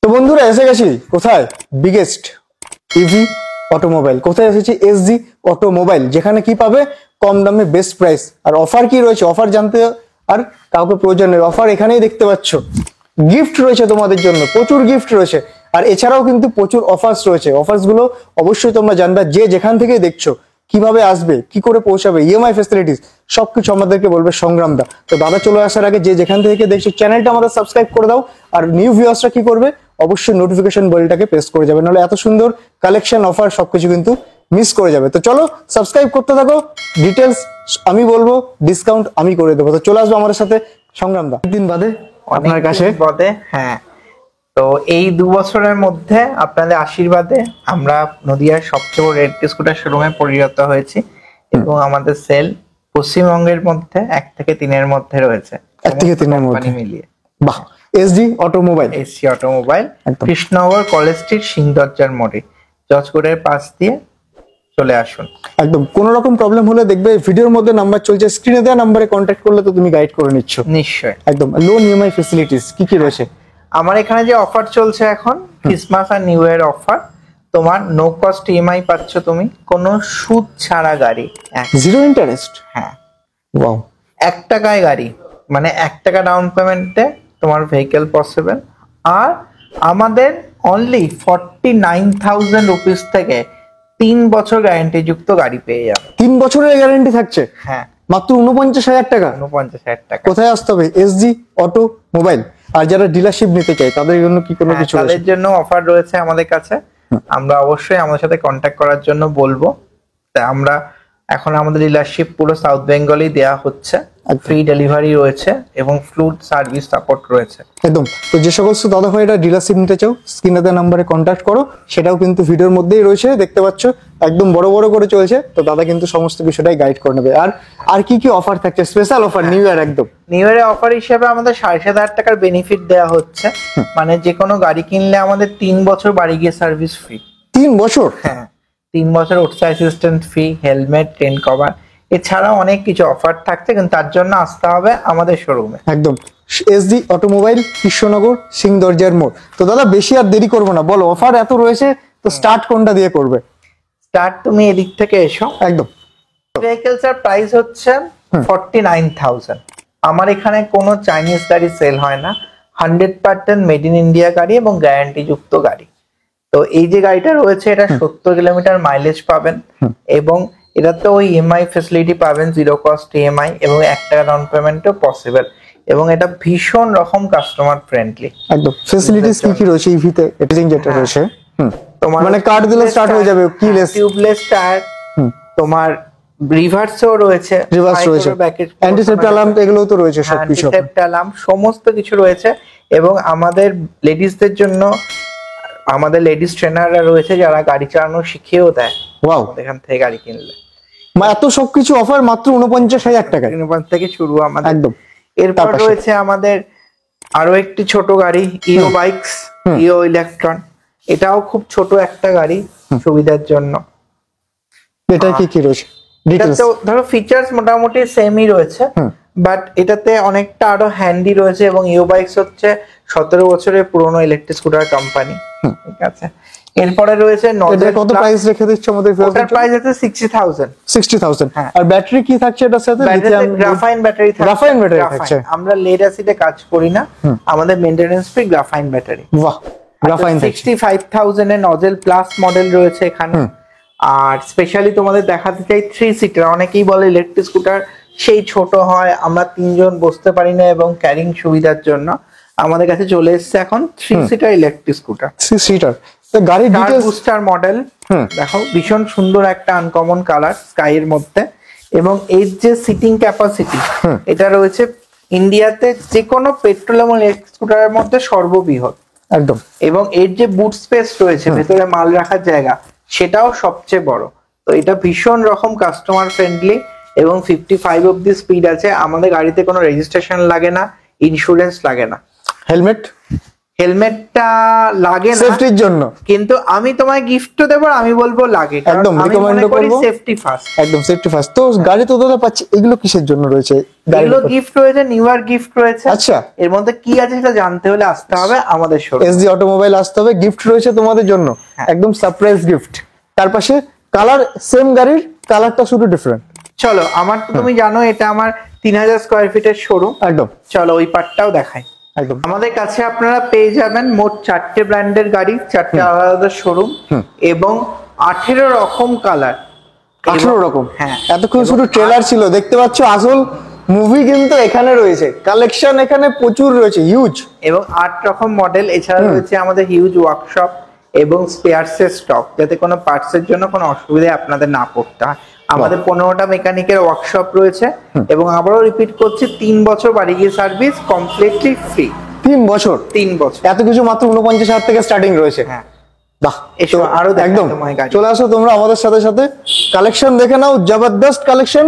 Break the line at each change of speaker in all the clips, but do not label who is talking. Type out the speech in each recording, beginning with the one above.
তো বন্ধুরা এসে গেছি কোথায়? Biggest EV automobile. কোথায় এসেছি? এসজি অটোমোবাইল, যেখানে কি পাবে? কম দামে বেস্ট প্রাইস। আর অফার কি রয়েছে, অফার জানতে আর কাউকে প্রয়োজন নেই। অফার এখানেই দেখতে পাচ্ছ। গিফট রয়েছে তোমাদের জন্য, প্রচুর গিফট রয়েছে। আর এছাড়াও কিন্তু প্রচুর অফার্স রয়েছে। অফার্স গুলো অবশ্যই তোমরা জানবে। যে যেখান থেকে দেখছো, কিভাবে আসবে, কি করে পৌঁছাবে, ইএমআই ফেসিলিটিস সবকিছু আমাদেরকে বলবে সংগ্রাম দা। তো দাদা চলে আসার আগে যে যেখান থেকে দেখছো, চ্যানেলটা আমাদের সাবস্ক্রাইব করে দাও। আর নিউ ভিউয়ার্সরা কি করবে? অবশ্যই নোটিফিকেশন বেলটাকে প্রেস করে যাবে, নাহলে এত সুন্দর কালেকশন অফার সবকিছু কিন্তু মিস করে যাবে। তো চলো সাবস্ক্রাইব করতে থাকো। ডিটেলস আমি বলবো, ডিসকাউন্ট আমি করে দেবো। তো চলে আসবো আমাদের সাথে সংগ্রাম দা। একদিন বাদে আপনার কাছে।
হ্যাঁ, তো এই 2 বছরের মধ্যে আপনাদের আশীর্বাদে আমরা নদিয়ার সবচেয়ে বড় রেড স্কুটার শোরুমে পরিণত হয়েছি এবং আমাদের সেল পশ্চিমবঙ্গের মধ্যে 1 থেকে 3-এর মধ্যে রয়েছে।
1 থেকে 3-এর মধ্যে
মিলিয়ে।
বাহ। SG automobile,
SG automobile, Krishnanagar college street, সিংদরজার মোড়ে, জজকোটের পাশ দিয়ে চলে আসুন।
একদম কোনো রকম প্রবলেম হলে দেখবে ভিডিওর মধ্যে নাম্বার চলছে, স্ক্রিনে দেওয়া নাম্বারে কন্ট্যাক্ট করলে তো তুমি গাইড করে নিচ্ছ।
নিশ্চয়ই।
একদম লোন ইএমআই ফেসিলিটিস কি কি রয়েছে?
আমার এখানে যে অফার চলছে এখন, ক্রিসমাস আর নিউ ইয়ার অফার, তোমার নো কস্ট ইএমআই পাচ্ছ, তুমি কোনো সুদ ছাড়া গাড়ি,
জিরো ইন্টারেস্ট।
হ্যাঁ,
ওয়াও।
1 টাকায় গাড়ি, মানে 1 টাকা ডাউন পেমেন্টে তোমার ভেহিকেল পসিবল। আর আমাদের অনলি 49,000 রুপিস থেকে 3 বছর গ্যারান্টি যুক্ত গাড়ি পেয়ে যাবে।
3 বছরের গ্যারান্টি থাকছে?
হ্যাঁ,
মাত্র 49,000 টাকা।
49,000 টাকা।
কোথায় আসতে হবে? SG automobile. আর যারা ডিলারশিপ নিতে চায় তাদের জন্য কি কোনো কিছু
তাদের জন্য অফার রয়েছে আমাদের কাছে। আমরা অবশ্যই আমাদের সাথে কন্ট্যাক্ট করার জন্য বলবো। তাই আমরা এখন আমাদের ডিলারশিপ পুরো সাউথ বেঙ্গলেই দেয়া হচ্ছে। ফ্রি ডেলিভারি রয়েছে এবং ফ্লুট সার্ভিস সাপোর্ট রয়েছে।
একদম। তো যে সকল দাদা ভাইরা ডিলারশিপ নিতে চাও, স্ক্রিনে দেওয়া নাম্বারে কন্ট্যাক্ট করো। সেটাও কিন্তু ভিডিওর মধ্যেই রয়েছে, দেখতে পাচ্ছ একদম বড় বড় করে চলছে। তো দাদা কিন্তু সমস্ত বিষয়টাই গাইড করে নেবে। আর কি কি অফার থাকছে? স্পেশাল অফার নিউ ইয়ার, একদম
নিউ ইয়ারের অফার হিসেবে আমাদের 7,500 টাকার বেনিফিট দেওয়া হচ্ছে। মানে যে কোনো গাড়ি কিনলে আমাদের 3 বছর বাড়ি গিয়ে সার্ভিস ফ্রি।
3 বছর?
হ্যাঁ, 3 বছর ওটসা assistant free, helmet, tent cover, এছাড়াও অনেক কিছু অফার থাকছে, কিন্তু তার জন্য আসতে হবে আমাদের শোরুমে।
একদম এসডি অটোমোবাইল, কৃষ্ণনগর, সিংদরজার মোড়। তো দাদা বেশি আর দেরি করবো না, বলো অফার এত রয়েছে, তো স্টার্ট কোনটা দিয়ে করবে?
স্টার্ট তুমি এদিক থেকে এসো।
একদম।
ভেহিকলস এর প্রাইস হচ্ছে 49,000। আমার এখানে কোনো চাইনিজ গাড়ি সেল হয় না, 100% মেড ইন ইন্ডিয়া গাড়ি এবং গ্যারান্টি যুক্ত গাড়ি। তো এই যে গাড়িটা রয়েছে, এটা 70 কিলোমিটার মাইলেজ পাবেন এবং এটাতে ওই ইএমআই ফেসিলিটি পাবেন, জিরো কস্ট ইএমআই এবং 1 টাকা ডাউন পেমেন্টও পসিবল। এবং এটা ভীষণ রকম কাস্টমার ফ্রেন্ডলি।
একদম। ফ্যাসিলিটিস কি কি রয়েছে ইভিতে? এভরিথিং যেটা রয়েছে,
তোমার
মানে কার্ড দিলে স্টার্ট হয়ে যাবে, কিলেস,
টিউবলেস টায়ার, তোমার রিভার্সও রয়েছে,
রিভার্স রয়েছে, অ্যান্টিসেপ্ট অ্যালার্ম এগুলো তো রয়েছে, সবকিছু
অ্যান্টিসেপ্ট অ্যালার্ম সমস্ত কিছু রয়েছে। এবং আমাদের লেডিসদের জন্য আমাদের লেডিস ট্রেনাররা রয়েছে, যারা গাড়ি চালানো শিখিয়েও দেয়।
ওয়াও।
এখান থেকে গাড়ি কিনলে
এত সবকিছু অফার মাত্র 49,000 টাকায়
থেকে শুরু আমাদের।
একদম।
এরপর রয়েছে আমাদের আরো একটি ছোট গাড়ি, ইও বাইকস, ইও ইলেকট্রন। এটাও খুব ছোট একটা গাড়ি, সুবিধার জন্য।
এটা কি কি রয়েছে?
এটাতে ধরো ফিচার্স মোটামুটি সেমই রয়েছে, বাট এটাতে অনেকটা আরো হ্যান্ডি রয়েছে। এবং ইও বাইকস হচ্ছে 17 বছরের পুরনো ইলেকট্রিক স্কুটার কোম্পানি। ঠিক আছে। এরপরে রয়েছে
কত প্রাইস রেখে দিচ্ছ আমাদের?
ওটার প্রাইস আছে 60,000।
60,000। আর ব্যাটারি কি থাকছে এটার সাথে?
গ্রাফাইন ব্যাটারি থাকছে।
গ্রাফাইন ব্যাটারি থাকছে।
আমরা লেড অ্যাসিডে কাজ করি না, আমাদের মেইনটেনেন্স ফ্রি গ্রাফাইন ব্যাটারি।
বাহ। গ্রাফাইন
65,000 এর নজেল প্লাস মডেল রয়েছে এখানে। আর স্পেশালি তোমাদের দেখাতে চাই 3 সিটার। অনেকেই বলে ইলেকট্রিক স্কুটার সেই ছোট হয়, আমরা 3 জন বসতে পারি না, এবং ক্যারিং সুবিধার জন্য আমাদের কাছে চলে এসেছে এখন 3 সিটার ইলেকট্রিক স্কুটার।
3 সিটার। তো গাড়ি ডিটেইলস,
বুস্টার মডেল দেখো, ভীষণ সুন্দর একটা আনকমন কালার স্কাই এর মধ্যে। এবং এর যে সিটিং ক্যাপাসিটি, এটা রয়েছে ইন্ডিয়াতে যে কোনো পেট্রোল এবং ইলেকট্রিক স্কুটারের মধ্যে সর্ববৃহৎ।
একদম।
এবং এর যে বুট স্পেস রয়েছে, ভেতরে মাল রাখার জায়গা, সেটাও সবচেয়ে বড়। তো এটা ভীষণ রকম কাস্টমার ফ্রেন্ডলি এবং 55 অব্দি স্পিড আছে। আমাদের গাড়িতে কোনো রেজিস্ট্রেশন লাগে না, ইন্স্যুরেন্স লাগে না।
হেলমেট
হেলমেটটা লাগে না
সেফটির জন্য
কিন্তু আমি তোমায় গিফটও দেবো আর আমি বলবো লাগে, কারণ
একদম
আমি
recommend
মনে করি
করবো।
Safety first.
একদম সেফটি ফার্স্ট। তো গাড়ি তো দাদা পাচ্ছি, এগুলো কিসের জন্য রয়েছে গাড়ির
এগুলো
উপর?
গিফট রয়েছে, নিউ ইয়ার গিফট রয়েছে।
আচ্ছা।
এর মধ্যে কি আছে সেটা জানতে হলে আসতে হবে আমাদের শোরুম।
এসডি অটোমোবাইল আসতে হবে, গিফট রয়েছে তোমাদের জন্য,
হ্যাঁ।
একদম সারপ্রাইজ গিফট। তার পাশে কালার সেম, গাড়ির কালারটা শুধু ডিফারেন্ট।
চলো, আমার তো তুমি জানো এটা আমার 3000 স্কোয়ার ফিটের শোরুম।
একদম
চলো ওই পার্টটাও দেখাই।
একদম
আমাদের কাছে আপনারা পেয়ে যাবেন মোট 4টে ব্র্যান্ডের গাড়ি, 4টে আলাদা শোরুম এবং 18 রকম কালার।
18 রকম।
হ্যাঁ,
এতক্ষণ শুধু ট্রেলার ছিল, দেখতে পাচ্ছ আসল মুভি কিন্তু এখানে রয়েছে, কালেকশন এখানে প্রচুর রয়েছে, হিউজ।
এবং 8 রকম মডেল। এছাড়া রয়েছে আমাদের হিউজ ওয়ার্কশপ এবং স্পেয়ারসের স্টক, যাতে কোনো পার্টসের জন্য কোনো অসুবিধায় আপনাদের না পড়তে হয়। আমাদের 15টা মেকানিকের ওয়ার্কশপ রয়েছে এবং আবারও রিপিট করছি, 3 বছর বাড়ি গিয়ে সার্ভিস কমপ্লিটলি ফ্রি।
3 বছর?
3 বছর।
এত কিছু মাত্র 49,000 থেকে স্টার্টিং রয়েছে।
হ্যাঁ,
বাহ,
এসো
তো
আরো দেখাই
একদম
তোমায় গাড়ি।
চলে আসো তোমরা আমাদের সাথে সাথে, কালেকশন দেখে নাও, জবরদস্ত কালেকশন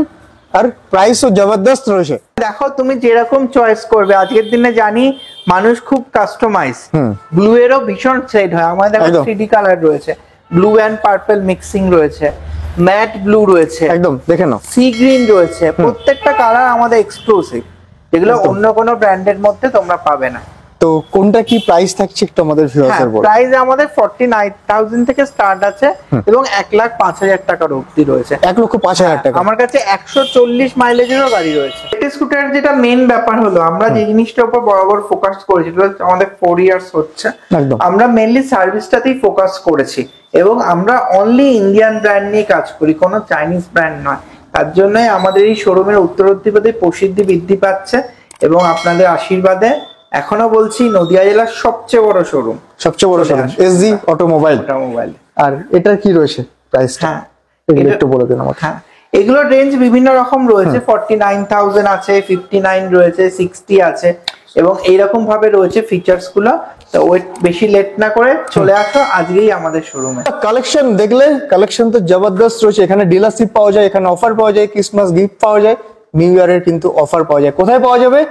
আর প্রাইসও জবরদস্ত রয়েছে।
দেখো তুমি যেরকম চয়েস করবে, আজকের দিনে জানি মানুষ খুব কাস্টমাইজ। ব্লু এরও ভীষণ সেট হয়, আমাদের দেখো
একদম।
3D কালার রয়েছে, ব্লু অ্যান্ড পার্পল মিক্সিং রয়েছে, ম্যাট ব্লু রয়েছে,
একদম দেখে নাও।
সি গ্রিন রয়েছে। প্রত্যেকটা কালার আমাদের এক্সক্লুসিভ, যেগুলো অন্য কোনো ব্র্যান্ডের মধ্যে তোমরা পাবে না।
তো কোনটা কি প্রাইস থাকছে একটু আমাদের
হ্যাঁ,
ভিউয়ার্সদের বল।
প্রাইস আমাদের 49,000 থেকে স্টার্ট আছে এবং 1,05,000 টাকার অবধি রয়েছে।
1,05,000 টাকা।
আমার কাছে 140 মাইলেজেরও গাড়ি রয়েছে। ইলেকট্রিক স্কুটারের যেটা মেন ব্যাপার হলো, আমরা যে জিনিসটার উপর বরাবর ফোকাস করেছি, সেটা হচ্ছে আমাদের 4 ইয়ার্স হচ্ছে,
একদম।
আমরা মেনলি সার্ভিসটাতেই ফোকাস করেছি এবং আমরা অনলি ইন্ডিয়ান ব্র্যান্ড নিয়ে কাজ করি, কোনো চাইনিজ ব্র্যান্ড নয়। তার জন্যই আমাদের এই শোরুমের উত্তরোত্তরপদে প্রসিদ্ধি বৃদ্ধি পাচ্ছে এবং আপনাদের আশীর্বাদে এখনো বলছি নদিয়া জেলার সবচেয়ে বড় শোরুম।
সবচেয়ে বড় শোরুম এসজি অটোমোবাইল।
অটোমোবাইল।
আর এটার কি রয়েছে প্রাইসটা?
হ্যাঁ,
এগুলো একটু বলে দিন আমাকে।
হ্যাঁ, এগুলোর রেঞ্জ বিভিন্ন রকম রয়েছে, 49,000 আছে, 59 রয়েছে, 60 আছে এবং এইরকম ভাবে রয়েছে ফিচার্স গুলো। তো ওয়েট বেশি লেট না করে চলে আসো আজকেই আমাদের শোরুমে।
কালেকশন দেখলে, কালেকশন তো জবরদস্ত রয়েছে। এখানে ডিলারশিপ পাওয়া যায়, এখানে অফার পাওয়া যায়, ক্রিসমাস গিফট পাওয়া যায়, নিউ ইয়ারের কিন্তু অফার পাওয়া যায়। কোথায় পাওয়া যাবে?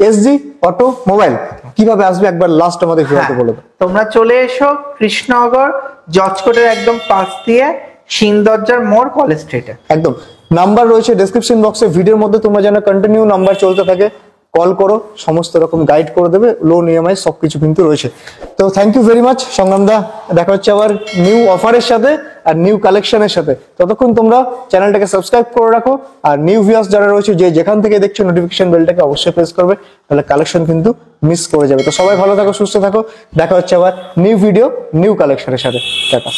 SG automobile. কিভাবে আসবে একবার লাস্ট আমাদের ভিডিওতে বলে দাও।
তোমরা চলে এসো কৃষ্ণনগর জজকোটের একদম পাশ দিয়ে সিংদরজার মোড়, কলেজ স্ট্রিটে।
একদম নাম্বার রয়েছে ডেসক্রিপশন বক্সে, ভিডিওর মধ্যে তোমরা যেন কন্টিনিউ নাম্বার চলতে থাকে, কল করো, সমস্ত রকম গাইড করে দেবে, লোন ইএমআই সবকিছু কিন্তু রয়েছে। তো থ্যাংক ইউ ভেরি মাচ সংগ্রাম দা, দেখা হচ্ছে আবার নিউ অফারের সাথে আর নিউ কালেকশনের সাথে। ততক্ষণ তোমরা চ্যানেলটাকে সাবস্ক্রাইব করে রাখো আর নিউ ভিউয়ার্স যারা রয়েছে, যে যেখান থেকে দেখছো নোটিফিকেশন বেলটাকে অবশ্যই প্রেস করবে, তাহলে কালেকশন কিন্তু মিস করে যাবে। তো সবাই ভালো থাকো, সুস্থ থাকো, দেখা হচ্ছে আবার নিউ ভিডিও নিউ কালেকশনের সাথে। টাটা।